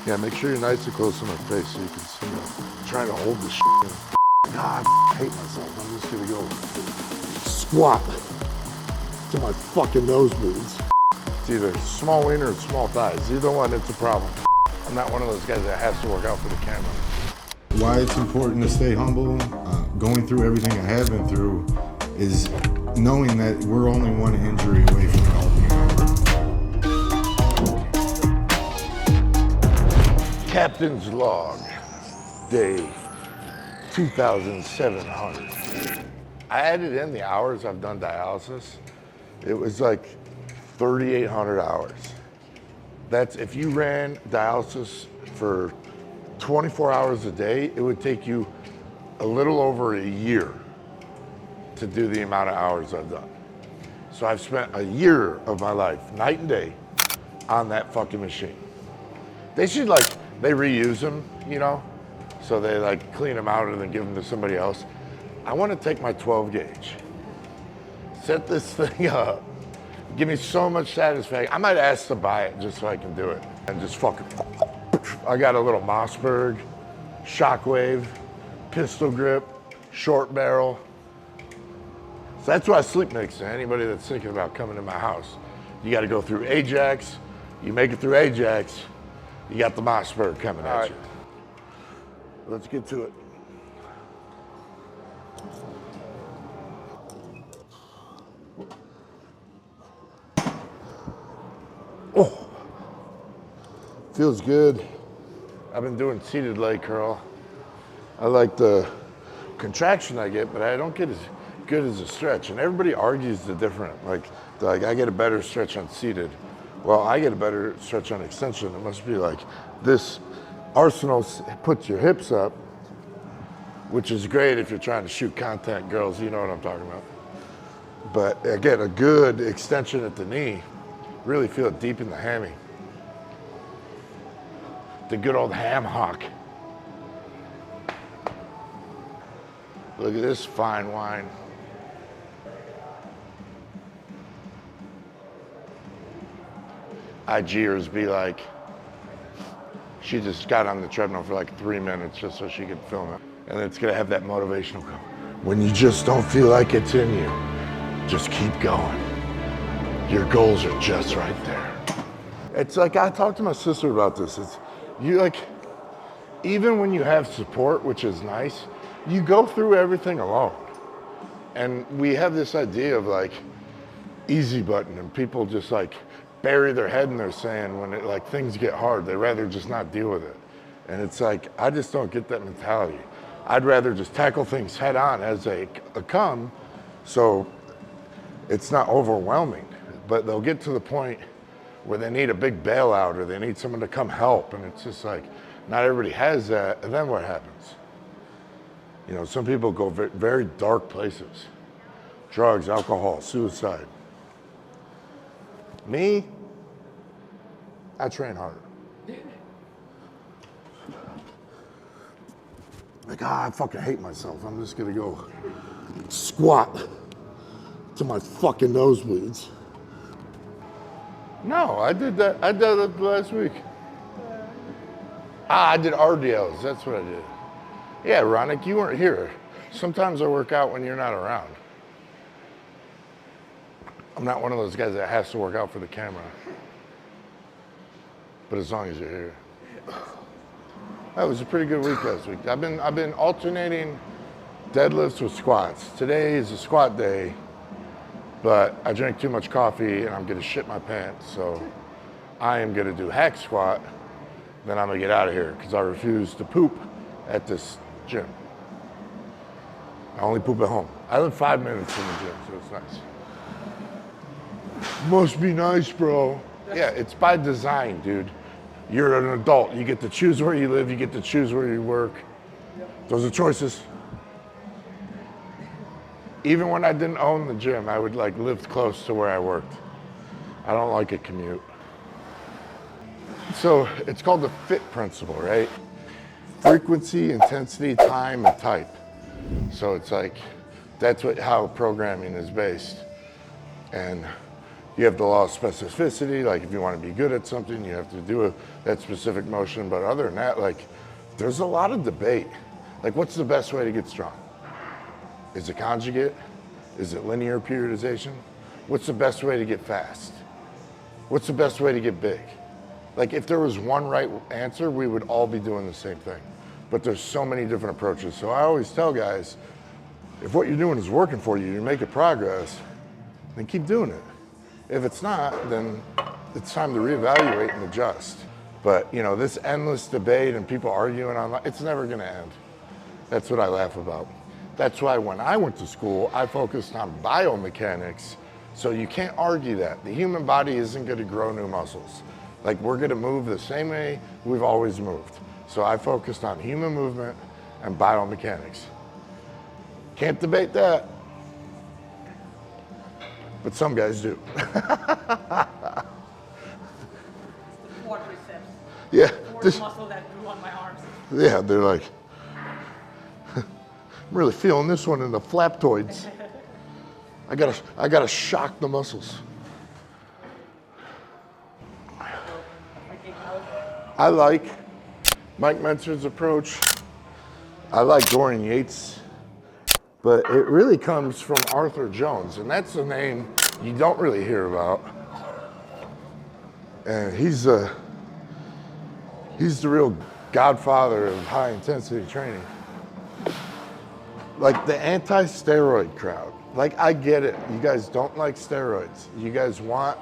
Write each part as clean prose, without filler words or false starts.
Yeah, make sure you're nice and close to my face so you can see me. I'm trying to hold this shit in. God, I hate myself. I'm just gonna go squat to my fucking nosebleeds. It's either small wiener or small thighs. Either one, it's a problem. I'm not one of those guys that has to work out for the camera. Why it's important to stay humble, going through everything I have been through, is knowing that we're only one injury away from it all being over. Captain's log, day 2,700. I added in the hours I've done dialysis. It was like 3,800 hours. That's if you ran dialysis for 24 hours a day, it would take you a little over a year to do the amount of hours I've done. So I've spent a year of my life, night and day, on that fucking machine. They should they reuse them, you know? So they clean them out and then give them to somebody else. I want to take my 12 gauge, set this thing up, give me so much satisfaction. I might ask to buy it just so I can do it. And just fucking, I got a little Mossberg, Shockwave, pistol grip, short barrel. So that's why I sleep mix to anybody that's thinking about coming to my house. You got to go through Ajax. You make it through Ajax, you got the Mossberg coming at you. Let's get to it. Oh, feels good. I've been doing seated leg curl. I like the contraction I get, but I don't get as good as a stretch. And everybody argues the different. Like I get a better stretch on seated. Well, I get a better stretch on extension. It must be like this. Arsenal puts your hips up, which is great if you're trying to shoot contact girls. You know what I'm talking about. But again, a good extension at the knee. Really feel it deep in the hammy. The good old ham hock. Look at this fine wine. IGers be like, she just got on the treadmill for like 3 minutes just so she could film it. And it's gonna have that motivational go. When you just don't feel like it's in you, just keep going. Your goals are just right there. It's like, I talked to my sister about this. It's, you even when you have support, which is nice, you go through everything alone. And we have this idea of easy button, and people just bury their head in their sand when things get hard. They rather just not deal with it. And it's I just don't get that mentality. I'd rather just tackle things head on as they come, so it's not overwhelming. But they'll get to the point where they need a big bailout or they need someone to come help, and it's just not everybody has that. And then what happens? You know, some people go very dark places. Drugs, alcohol, suicide. Me, I train harder. I fucking hate myself. I'm just gonna go squat to my fucking nosebleeds. No, I did that. I did that last week. I did RDLs. That's what I did. Yeah, Ronick, you weren't here. Sometimes I work out when you're not around. I'm not one of those guys that has to work out for the camera. But as long as you're here. That was a pretty good week last week. I've been alternating deadlifts with squats. Today is a squat day, but I drank too much coffee and I'm gonna shit my pants. So I am gonna do hack squat, then I'm gonna get out of here because I refuse to poop at this gym. I only poop at home. I live 5 minutes from the gym, so it's nice. Must be nice, bro. Yeah, it's by design, dude. You're an adult. You get to choose where you live. You get to choose where you work. Those are choices. Even when I didn't own the gym, I would live close to where I worked. I don't like a commute. So it's called the FIT principle, right? Frequency, intensity, time, and type. So it's that's how programming is based. And You have the law of specificity, like if you want to be good at something, you have to do that specific motion. But other than that, like there's a lot of debate. Like what's the best way to get strong? Is it conjugate? Is it linear periodization? What's the best way to get fast? What's the best way to get big? Like if there was one right answer, we would all be doing the same thing. But there's so many different approaches. So I always tell guys, if what you're doing is working for you, you're making progress, then keep doing it. If it's not, then it's time to reevaluate and adjust. But you know, this endless debate and people arguing online, it's never gonna end. That's what I laugh about. That's why when I went to school, I focused on biomechanics. So you can't argue that. The human body isn't gonna grow new muscles. Like we're gonna move the same way we've always moved. So I focused on human movement and biomechanics. Can't debate that. But some guys do. Quadriceps. Yeah. Fourth muscle that grew on my arms. Yeah, they're like, I'm really feeling this one in the flaptoids. I gotta shock the muscles. I like Mike Mentzer's approach. I like Dorian Yates, but it really comes from Arthur Jones, and that's a name you don't really hear about. And he's the real godfather of high intensity training. Like the anti-steroid crowd. Like I get it. You guys don't like steroids. You guys want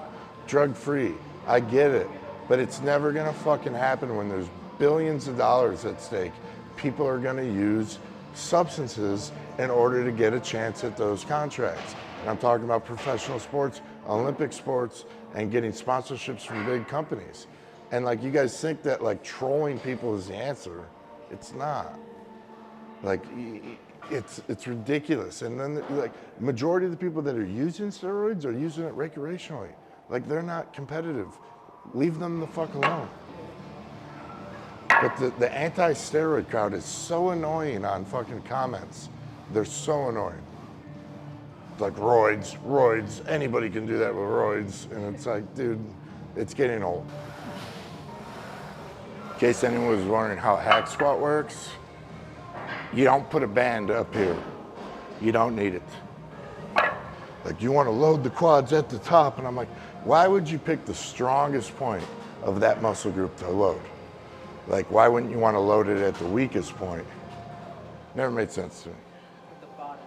drug-free. I get it. But it's never gonna fucking happen when there's billions of dollars at stake. People are gonna use substances in order to get a chance at those contracts. And I'm talking about professional sports, Olympic sports, and getting sponsorships from big companies. And like you guys think that like trolling people is the answer. It's not. Like it's ridiculous. And then like majority of the people that are using steroids are using it recreationally. Like they're not competitive. Leave them the fuck alone. But the anti-steroid crowd is so annoying on fucking comments. They're so annoying. Like roids, anybody can do that with roids. And it's like, dude, it's getting old. In case anyone was wondering how hack squat works, you don't put a band up here. You don't need it. Like you want to load the quads at the top, and I'm like, why would you pick the strongest point of that muscle group to load? Like, why wouldn't you want to load it at the weakest point? Never made sense to me. The bottom.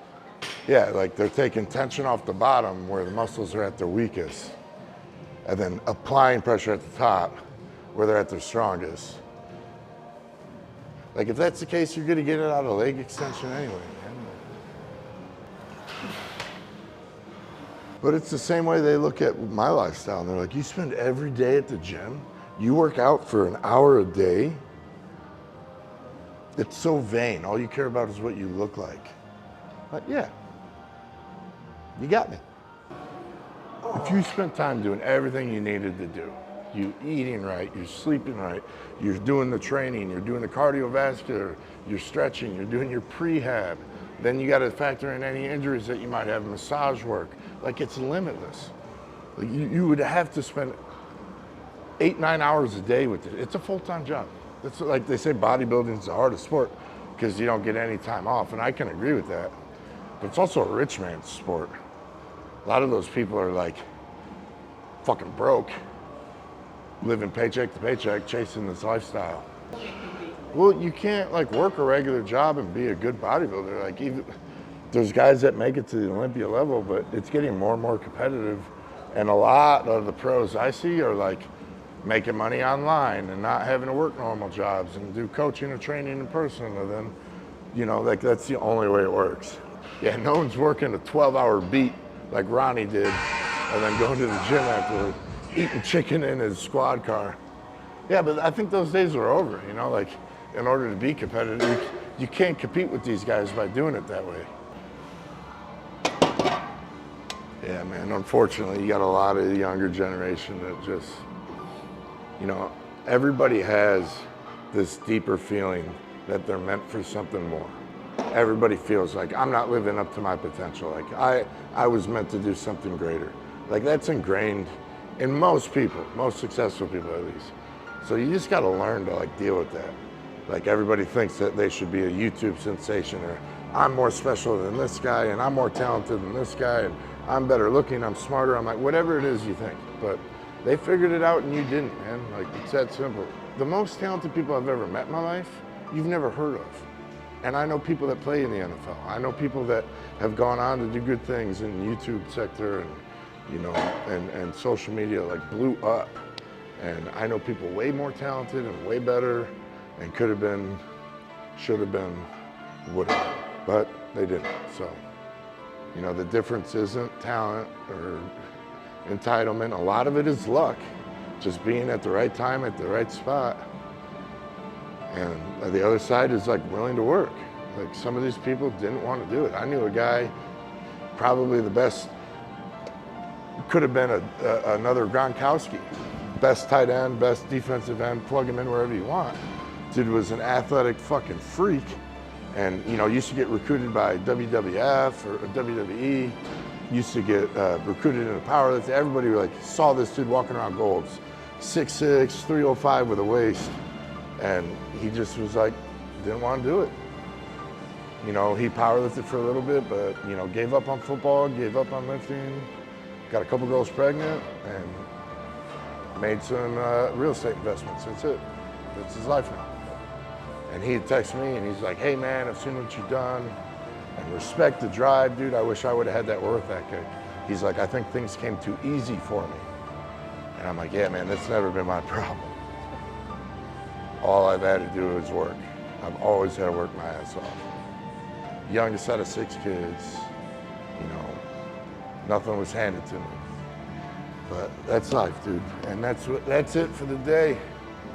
Yeah, like they're taking tension off the bottom where the muscles are at their weakest, and then applying pressure at the top where they're at their strongest. Like if that's the case, you're gonna get it out of leg extension anyway, man. But it's the same way they look at my lifestyle. And they're like, you spend every day at the gym? You work out for an hour a day? It's so vain. All you care about is what you look like. But yeah, you got me. If you spent time doing everything you needed to do, you eating right, you're sleeping right, you're doing the training, you're doing the cardiovascular, you're stretching, you're doing your prehab, then you got to factor in any injuries that you might have, massage work. Like it's limitless. Like you would have to spend 8-9 hours a day with it. It's a full-time job. It's like they say bodybuilding is the hardest sport because you don't get any time off, and I can agree with that. But it's also a rich man's sport. A lot of those people are like fucking broke, living paycheck to paycheck, chasing this lifestyle. Well, you can't like work a regular job and be a good bodybuilder. Like even there's guys that make it to the Olympia level, but it's getting more and more competitive. And a lot of the pros I see are like making money online and not having to work normal jobs and do coaching or training in person. And then, you know, like that's the only way it works. Yeah, no one's working a 12-hour beat like Ronnie did and then going to the gym afterward, eating chicken in his squad car. Yeah, but I think those days are over, you know, like in order to be competitive, you can't compete with these guys by doing it that way. Yeah, man, unfortunately, you got a lot of the younger generation that just, you know, everybody has this deeper feeling that they're meant for something more. Everybody feels like I'm not living up to my potential. Like I was meant to do something greater. Like that's ingrained in most people, most successful people at least. So you just gotta learn to like deal with that. Like everybody thinks that they should be a YouTube sensation, or I'm more special than this guy, and I'm more talented than this guy, and I'm better looking, I'm smarter, I'm like, whatever it is you think. But they figured it out and you didn't, man. Like it's that simple. The most talented people I've ever met in my life, you've never heard of. And I know people that play in the NFL. I know people that have gone on to do good things in the YouTube sector and, you know, and social media, like blew up. And I know people way more talented and way better and could have been, should have been, would have, but they didn't. So, you know, the difference isn't talent or entitlement. A lot of it is luck, just being at the right time at the right spot. And the other side is like willing to work. Like some of these people didn't want to do it. I knew a guy, probably the best, could have been another Gronkowski. Best tight end, best defensive end, plug him in wherever you want. Dude was an athletic fucking freak. And you know, used to get recruited by WWF or WWE, used to get recruited in a powerlifting. Everybody like saw this dude walking around Golds, 6'6", 305 with a waist. And he just was like, didn't want to do it. You know, he powerlifted for a little bit, but you know, gave up on football, gave up on lifting, got a couple girls pregnant, and made some real estate investments. That's it. That's his life now. And he texted me and he's like, hey man, I've seen what you've done and respect the drive, dude. I wish I would have had that work ethic. He's like, I think things came too easy for me. And I'm like, yeah man, that's never been my problem. All I've had to do is work. I've always had to work my ass off. Youngest out of 6 kids, you know, nothing was handed to me. But that's life, dude. And that's it for the day.